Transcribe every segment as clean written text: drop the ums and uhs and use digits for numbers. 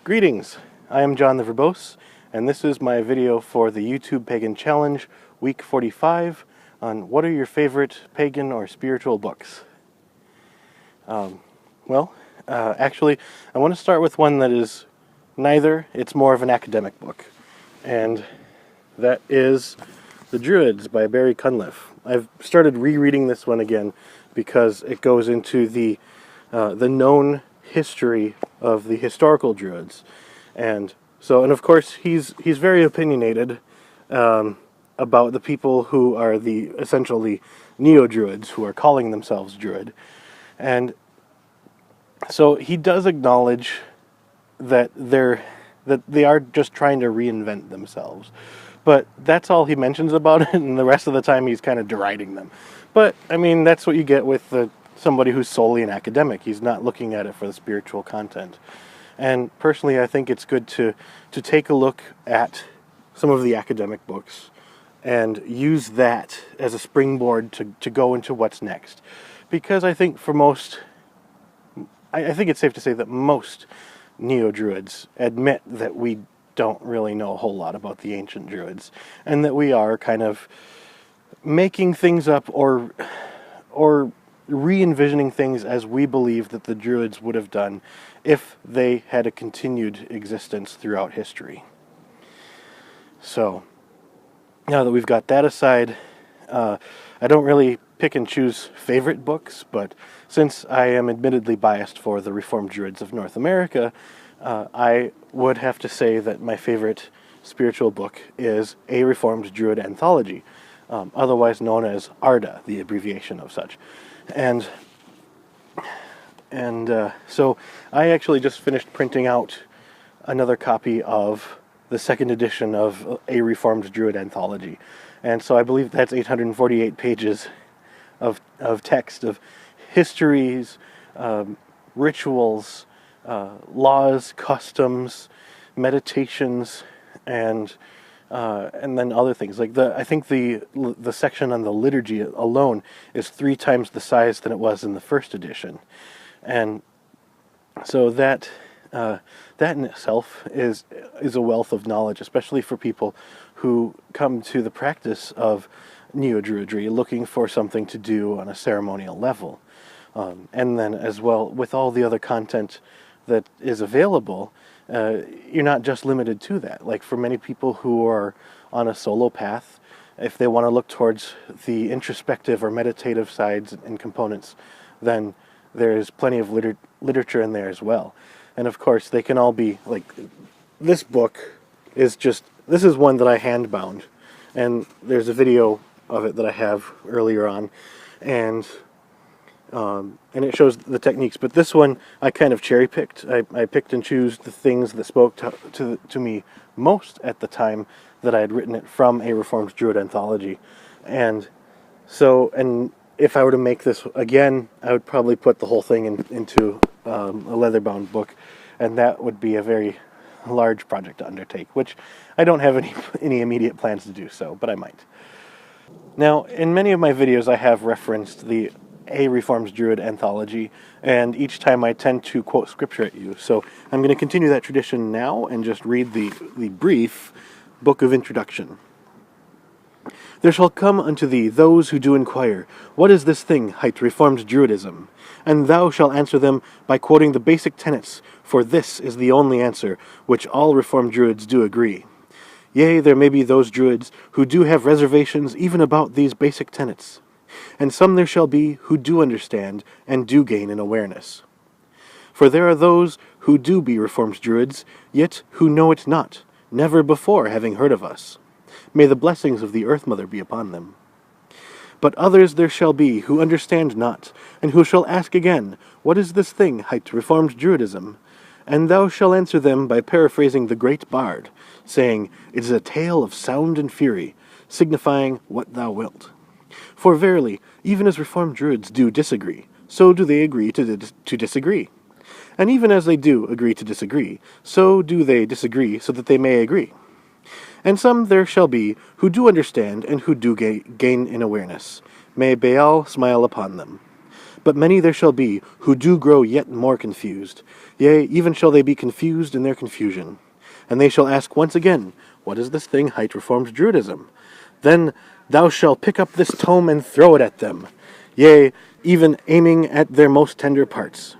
Greetings, I am John the Verbose, and this is my video for the YTpagan Challenge, week 45, on what are your favorite pagan or spiritual books. Actually, I want to start with one that is neither. It's more of an academic book, and that is The Druids by Barry Cunliffe. I've started rereading this one again because it goes into the known history of the historical Druids, and of course he's very opinionated about the people who are essentially Neo-Druids, who are calling themselves Druid, and so he does acknowledge that they are just trying to reinvent themselves, but that's all he mentions about it, and the rest of the time he's kind of deriding them. But I mean, that's what you get with somebody who's solely an academic. He's not looking at it for the spiritual content. And personally, I think it's good to take a look at some of the academic books and use that as a springboard to go into what's next. Because I think I think it's safe to say that most Neo-Druids admit that we don't really know a whole lot about the ancient Druids, and that we are kind of making things up or re-envisioning things as we believe that the Druids would have done if they had a continued existence throughout history. So, now that we've got that aside, I don't really pick and choose favorite books, but since I am admittedly biased for the Reformed Druids of North America, I would have to say that my favorite spiritual book is A Reformed Druid Anthology, otherwise known as ARDA, the abbreviation of such. And so I actually just finished printing out another copy of the second edition of A Reformed Druid Anthology. And so I believe that's 848 pages of text, of histories, rituals, laws, customs, meditations, and then other things. Like I think the section on the liturgy alone is 3 times the size than it was in the first edition, and so that in itself is a wealth of knowledge, especially for people who come to the practice of Neo-Druidry looking for something to do on a ceremonial level, and then as well with all the other content that is available. You're not just limited to that. Like for many people who are on a solo path, if they want to look towards the introspective or meditative sides and components, then there's plenty of literature in there as well. And of course, they can all be like, this book is this is one that I hand bound, and there's a video of it that I have earlier on, and it shows the techniques. But this one I kind of cherry picked. I picked and chose the things that spoke to me most at the time that I had written it from A Reformed Druid Anthology. And if I were to make this again, I would probably put the whole thing into a leather-bound book, and that would be a very large project to undertake, which I don't have any immediate plans to do so, but I might. Now, in many of my videos, I have referenced the A Reformed Druid Anthology, and each time I tend to quote scripture at you. So I'm going to continue that tradition now and just read the brief book of introduction. There shall come unto thee those who do inquire, what is this thing hight Reformed Druidism? And thou shalt answer them by quoting the basic tenets, for this is the only answer which all Reformed Druids do agree. Yea, there may be those Druids who do have reservations even about these basic tenets, and some there shall be who do understand and do gain in awareness. For there are those who do be Reformed Druids, yet who know it not, never before having heard of us. May the blessings of the Earth Mother be upon them. But others there shall be who understand not, and who shall ask again, what is this thing hight Reformed Druidism? And thou shalt answer them by paraphrasing the great bard, saying, it is a tale of sound and fury, signifying what thou wilt. For verily, even as Reformed Druids do disagree, so do they agree to disagree. And even as they do agree to disagree, so do they disagree so that they may agree. And some there shall be who do understand and who do gain in awareness. May Baal smile upon them. But many there shall be who do grow yet more confused, Yea, even shall they be confused in their confusion. And they shall ask once again, what is this thing hight Reformed Druidism? Then thou shalt pick up this tome and throw it at them, yea, even aiming at their most tender parts.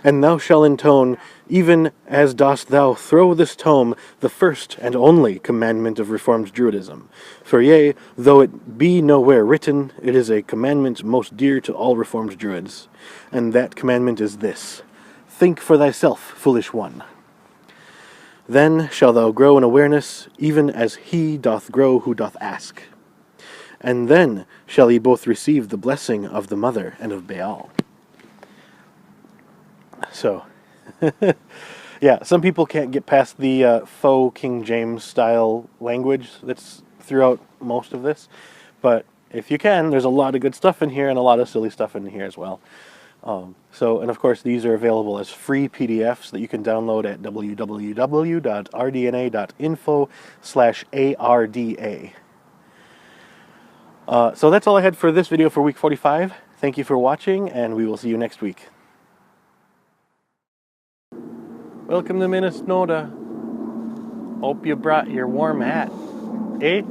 And thou shalt intone, even as dost thou throw this tome, the first and only commandment of Reformed Druidism. For yea, though it be nowhere written, it is a commandment most dear to all Reformed Druids. And that commandment is this: think for thyself, foolish one. Then shalt thou grow in awareness, even as he doth grow who doth ask. And then shall ye both receive the blessing of the mother and of Baal. So, yeah, some people can't get past the faux King James style language that's throughout most of this. But if you can, there's a lot of good stuff in here and a lot of silly stuff in here as well. And of course, these are available as free PDFs that you can download at www.rdna.info/ARDA. So that's all I had for this video for week 45. Thank you for watching, and we will see you next week. Welcome to Minnesota. Hope you brought your warm hat. Eh?